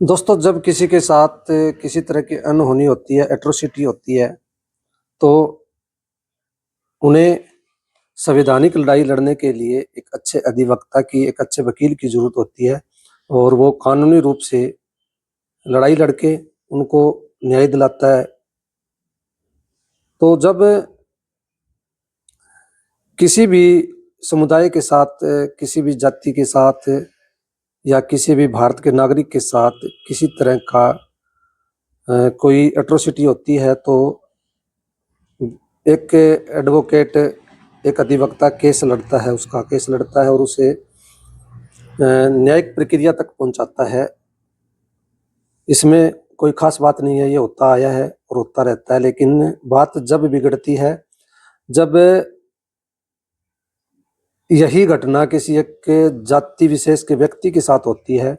दोस्तों, जब किसी के साथ किसी तरह की अनहोनी होती है, एट्रोसिटी होती है, तो उन्हें संवैधानिक लड़ाई लड़ने के लिए एक अच्छे अधिवक्ता की, एक अच्छे वकील की ज़रूरत होती है और वो कानूनी रूप से लड़ाई लड़के उनको न्याय दिलाता है। तो जब किसी भी समुदाय के साथ, किसी भी जाति के साथ या किसी भी भारत के नागरिक के साथ किसी तरह का कोई एट्रोसिटी होती है, तो एक एडवोकेट, एक अधिवक्ता केस लड़ता है, उसका केस लड़ता है और उसे न्यायिक प्रक्रिया तक पहुंचाता है। इसमें कोई खास बात नहीं है, ये होता आया है और होता रहता है। लेकिन बात जब बिगड़ती है, जब यही घटना किसी एक जाति विशेष के व्यक्ति के साथ होती है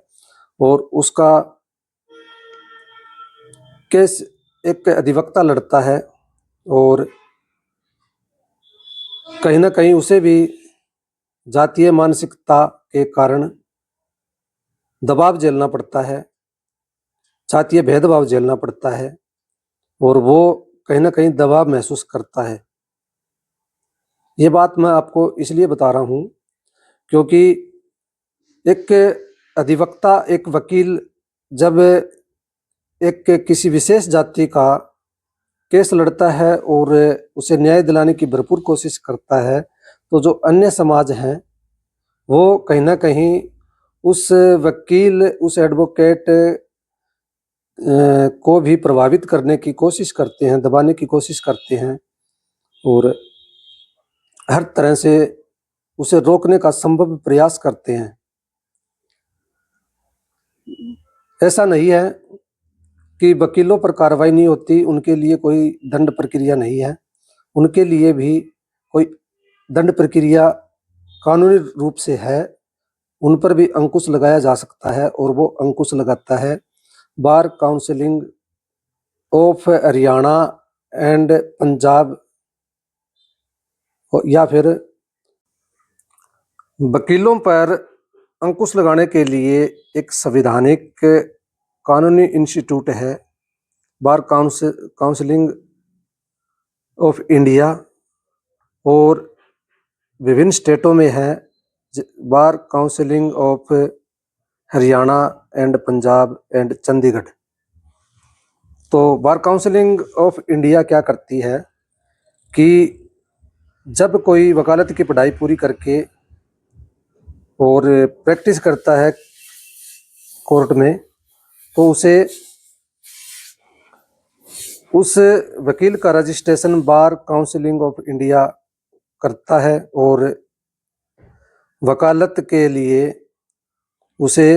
और उसका केस एक अधिवक्ता लड़ता है और कहीं ना कहीं उसे भी जातीय मानसिकता के कारण दबाव झेलना पड़ता है, जातीय भेदभाव झेलना पड़ता है और वो कहीं ना कहीं दबाव महसूस करता है। ये बात मैं आपको इसलिए बता रहा हूँ क्योंकि एक अधिवक्ता, एक वकील जब एक किसी विशेष जाति का केस लड़ता है और उसे न्याय दिलाने की भरपूर कोशिश करता है, तो जो अन्य समाज हैं वो कहीं ना कहीं उस वकील, उस एडवोकेट को भी प्रभावित करने की कोशिश करते हैं, दबाने की कोशिश करते हैं और हर तरह से उसे रोकने का संभव प्रयास करते हैं। ऐसा नहीं है कि वकीलों पर कार्रवाई नहीं होती, उनके लिए कोई दंड प्रक्रिया नहीं है, उनके लिए भी कोई दंड प्रक्रिया कानूनी रूप से है, उन पर भी अंकुश लगाया जा सकता है और वो अंकुश लगाता है bar counselling of Haryana and Punjab, या फिर वकीलों पर अंकुश लगाने के लिए एक संवैधानिक कानूनी इंस्टीट्यूट है, बार काउंसिलिंग ऑफ इंडिया, और विभिन्न स्टेटों में है bar counselling of Haryana and Punjab and Chandigarh. तो बार काउंसिलिंग ऑफ इंडिया क्या करती है कि जब कोई वकालत की पढ़ाई पूरी करके और प्रैक्टिस करता है कोर्ट में, तो उसे उस वकील का registration bar counselling of India करता है और वकालत के लिए उसे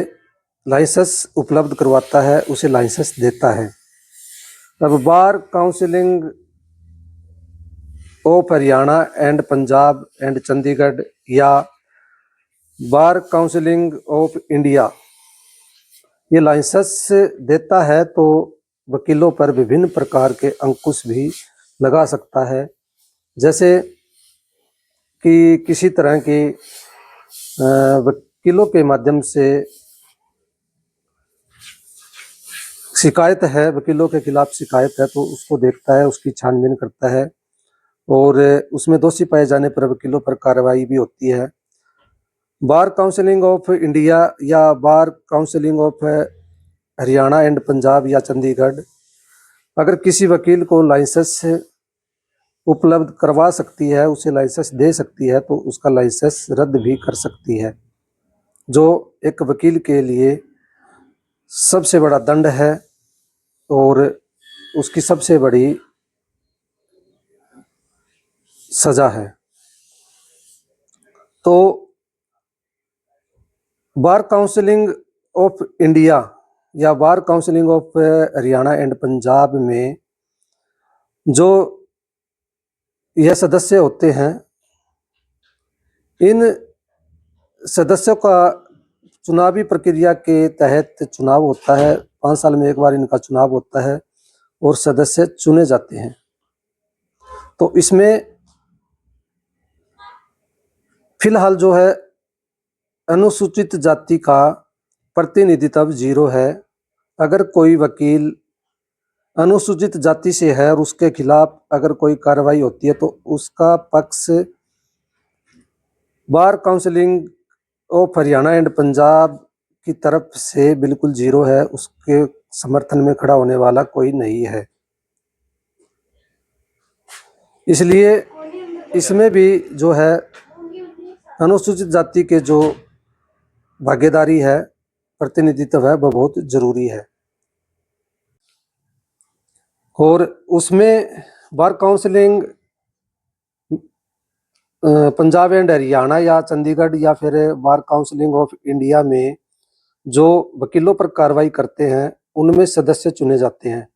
लाइसेंस उपलब्ध करवाता है, उसे लाइसेंस देता है। अब bar counselling of Haryana and Punjab and Chandigarh या बार काउंसिलिंग ऑफ इंडिया ये लाइसेंस देता है, तो वकीलों पर विभिन्न प्रकार के अंकुश भी लगा सकता है। जैसे कि किसी तरह की वकीलों के माध्यम से शिकायत है, वकीलों के खिलाफ शिकायत है, तो उसको देखता है, उसकी छानबीन करता है और उसमें दोषी पाए जाने पर वकीलों पर कार्रवाई भी होती है। बार काउंसिलिंग ऑफ इंडिया या bar counselling of Haryana and Punjab या चंडीगढ़ अगर किसी वकील को लाइसेंस उपलब्ध करवा सकती है, उसे लाइसेंस दे सकती है, तो उसका लाइसेंस रद्द भी कर सकती है, जो एक वकील के लिए सबसे बड़ा दंड है और उसकी सबसे बड़ी सजा है। तो बार काउंसिलिंग ऑफ इंडिया या bar counselling of Haryana and Punjab में जो यह सदस्य होते हैं, इन सदस्यों का चुनावी प्रक्रिया के तहत चुनाव होता है, 5 साल में एक बार इनका चुनाव होता है और सदस्य चुने जाते हैं। तो इसमें फिलहाल जो है अनुसूचित जाति का प्रतिनिधित्व 0 है अगर कोई वकील अनुसूचित जाति से है और उसके खिलाफ अगर कोई कार्रवाई होती है तो उसका पक्ष bar counselling of Haryana and Punjab की तरफ से बिल्कुल जीरो है, उसके समर्थन में खड़ा होने वाला कोई नहीं है। इसलिए इसमें भी जो है अनुसूचित जाति के जो भागीदारी है, प्रतिनिधित्व है, वह बहुत जरूरी है। और उसमें बार काउंसिलिंग पंजाब एंड हरियाणा या चंडीगढ़ या फिर बार काउंसिलिंग ऑफ इंडिया में जो वकीलों पर कार्रवाई करते हैं उनमें सदस्य चुने जाते हैं।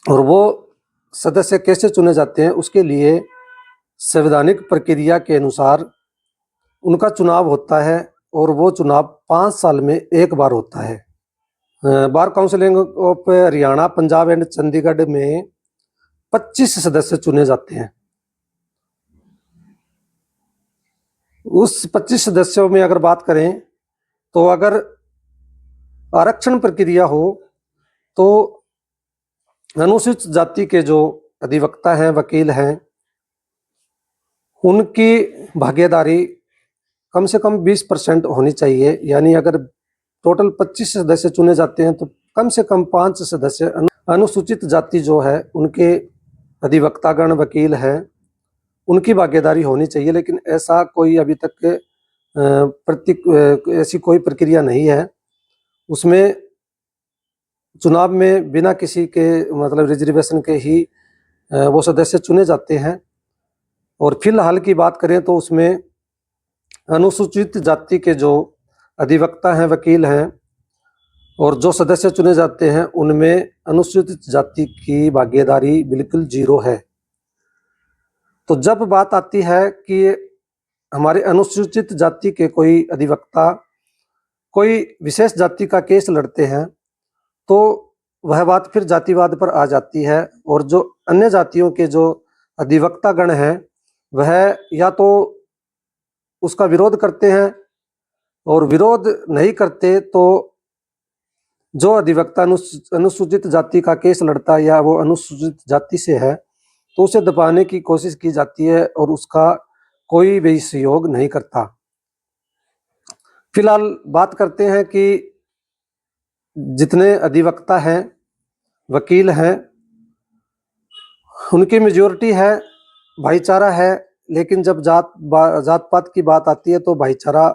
और वो सदस्य कैसे चुने जाते हैं, उसके लिए संवैधानिक प्रक्रिया के अनुसार उनका चुनाव होता है और वो चुनाव 5 साल में एक बार होता है। Bar counselling of Haryana, Punjab and Chandigarh में 25 सदस्य चुने जाते हैं। उस 25 सदस्यों में अगर बात करें तो अगर आरक्षण प्रक्रिया हो तो अनुसूचित जाति के जो अधिवक्ता हैं, वकील हैं, उनकी भागीदारी कम से कम 20% होनी चाहिए। यानी अगर टोटल 25 सदस्य चुने जाते हैं तो कम से कम 5 सदस्य अनुसूचित जाति जो है उनके अधिवक्तागण, वकील हैं, उनकी भागीदारी होनी चाहिए। लेकिन ऐसा कोई अभी तक ऐसी कोई प्रक्रिया नहीं है। उसमें चुनाव में बिना किसी के मतलब रिजर्वेशन के ही वो सदस्य चुने जाते हैं। और फिलहाल की बात करें तो उसमें अनुसूचित जाति के जो अधिवक्ता हैं, वकील हैं, और जो सदस्य चुने जाते हैं उनमें अनुसूचित जाति की भागीदारी बिल्कुल जीरो है। तो जब बात आती है कि हमारे अनुसूचित जाति के कोई अधिवक्ता कोई विशेष जाति का केस लड़ते हैं तो वह बात फिर जातिवाद पर आ जाती है। और जो अन्य जातियों के जो अधिवक्तागण हैं वह या तो उसका विरोध करते हैं, और विरोध नहीं करते तो जो अधिवक्ता अनुसूचित जाति का केस लड़ता है या वो अनुसूचित जाति से है तो उसे दबाने की कोशिश की जाती है और उसका कोई भी सहयोग नहीं करता। फिलहाल बात करते हैं कि जितने अधिवक्ता हैं, वकील हैं, उनकी मेजॉरिटी है, भाईचारा है। लेकिन जब जात पात की बात आती है तो भाईचारा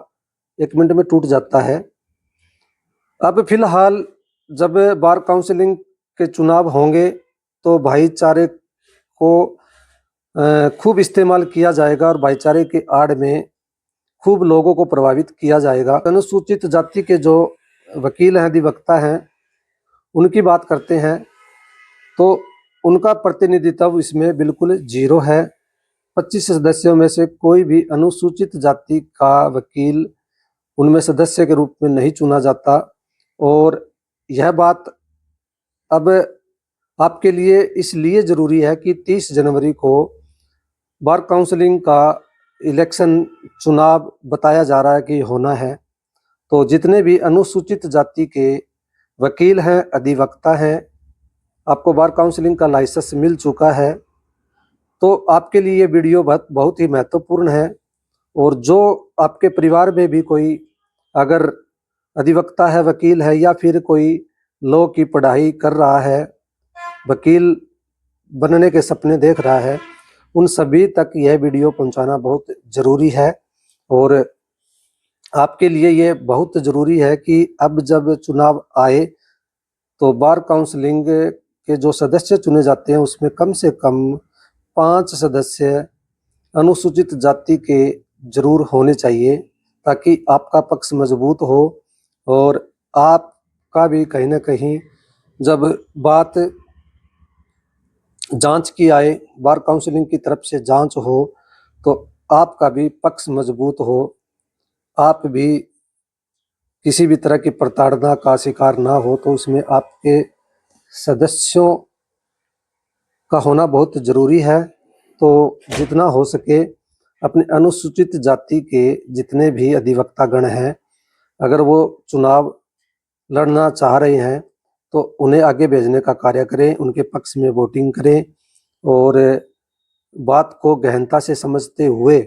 1 मिनट में टूट जाता है। अब फिलहाल जब बार काउंसिलिंग के चुनाव होंगे तो भाईचारे को खूब इस्तेमाल किया जाएगा और भाईचारे के आड़ में खूब लोगों को प्रभावित किया जाएगा। अनुसूचित जाति के जो वकील हैं, अधिवक्ता हैं, उनकी बात करते हैं तो उनका प्रतिनिधित्व इसमें बिल्कुल जीरो है। 25 सदस्यों में से कोई भी अनुसूचित जाति का वकील उनमें सदस्य के रूप में नहीं चुना जाता। और यह बात अब आपके लिए इसलिए ज़रूरी है कि 30 जनवरी को बार काउंसिलिंग का इलेक्शन चुनाव बताया जा रहा है कि होना है। तो जितने भी अनुसूचित जाति के वकील हैं, अधिवक्ता हैं, आपको बार काउंसिलिंग का लाइसेंस मिल चुका है तो आपके लिए ये वीडियो बहुत ही महत्वपूर्ण है। और जो आपके परिवार में भी कोई अगर अधिवक्ता है, वकील है, या फिर कोई लॉ की पढ़ाई कर रहा है, वकील बनने के सपने देख रहा है, उन सभी तक यह वीडियो पहुंचाना बहुत ज़रूरी है। और आपके लिए ये बहुत ज़रूरी है कि अब जब चुनाव आए तो बार काउंसिलिंग के जो सदस्य चुने जाते हैं उसमें कम से कम 5 सदस्य अनुसूचित जाति के जरूर होने चाहिए ताकि आपका पक्ष मजबूत हो। और आपका भी कहीं ना कहीं जब बात जांच की आए, बार काउंसिलिंग की तरफ से जांच हो, तो आपका भी पक्ष मजबूत हो, आप भी किसी भी तरह की प्रताड़ना का शिकार ना हो। तो उसमें आपके सदस्यों का होना बहुत ज़रूरी है। तो जितना हो सके अपने अनुसूचित जाति के जितने भी अधिवक्तागण हैं, अगर वो चुनाव लड़ना चाह रहे हैं तो उन्हें आगे भेजने का कार्य करें, उनके पक्ष में वोटिंग करें और बात को गहनता से समझते हुए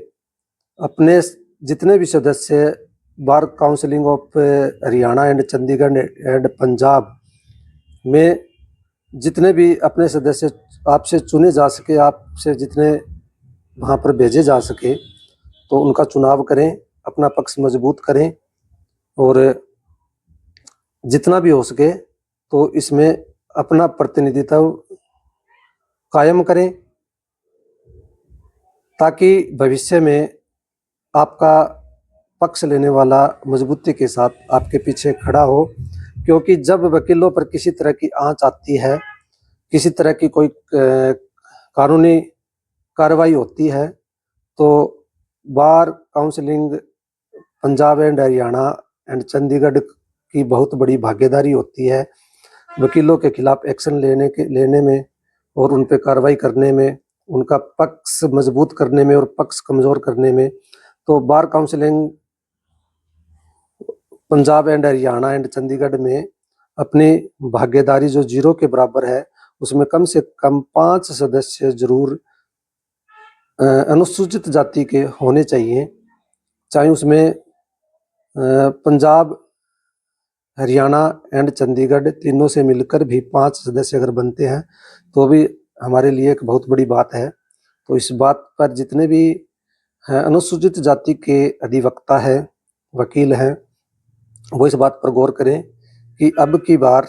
अपने जितने भी सदस्य bar counselling of Haryana and Chandigarh and Punjab में जितने भी अपने सदस्य आपसे चुने जा सके, आपसे जितने वहाँ पर भेजे जा सके, तो उनका चुनाव करें, अपना पक्ष मजबूत करें और जितना भी हो सके तो इसमें अपना प्रतिनिधित्व कायम करें ताकि भविष्य में आपका पक्ष लेने वाला मजबूती के साथ आपके पीछे खड़ा हो। क्योंकि जब वकीलों पर किसी तरह की आंच आती है, किसी तरह की कोई कानूनी कार्रवाई होती है, तो bar counselling Punjab and Haryana and Chandigarh की बहुत बड़ी भागीदारी होती है वकीलों के खिलाफ एक्शन लेने में और उन पर कार्रवाई करने में, उनका पक्ष मजबूत करने में और पक्ष कमजोर करने में। तो bar counselling Punjab and Haryana and Chandigarh में अपनी भागीदारी जो 0 के बराबर है, उसमें कम से कम 5 सदस्य जरूर अनुसूचित जाति के होने चाहिए। चाहे उसमें पंजाब, हरियाणा एंड चंडीगढ़ तीनों से मिलकर भी 5 सदस्य अगर बनते हैं तो भी हमारे लिए एक बहुत बड़ी बात है। तो इस बात पर जितने भी अनुसूचित जाति के अधिवक्ता हैं, वकील हैं, वो इस बात पर गौर करें कि अब की बार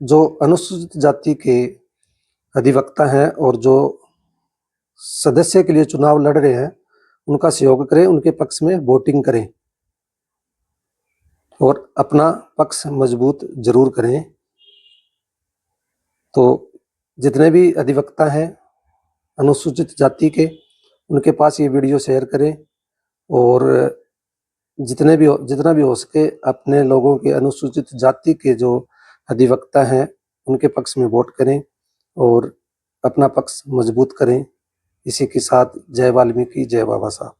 जो अनुसूचित जाति के अधिवक्ता हैं और जो सदस्य के लिए चुनाव लड़ रहे हैं, उनका सहयोग करें, उनके पक्ष में वोटिंग करें और अपना पक्ष मजबूत जरूर करें। तो जितने भी अधिवक्ता हैं अनुसूचित जाति के, उनके पास ये वीडियो शेयर करें और जितना भी हो सके अपने लोगों के अनुसूचित जाति के जो अधिवक्ता हैं उनके पक्ष में वोट करें और अपना पक्ष मजबूत करें। इसी के साथ जय वाल्मीकि, जय बाबा साहब।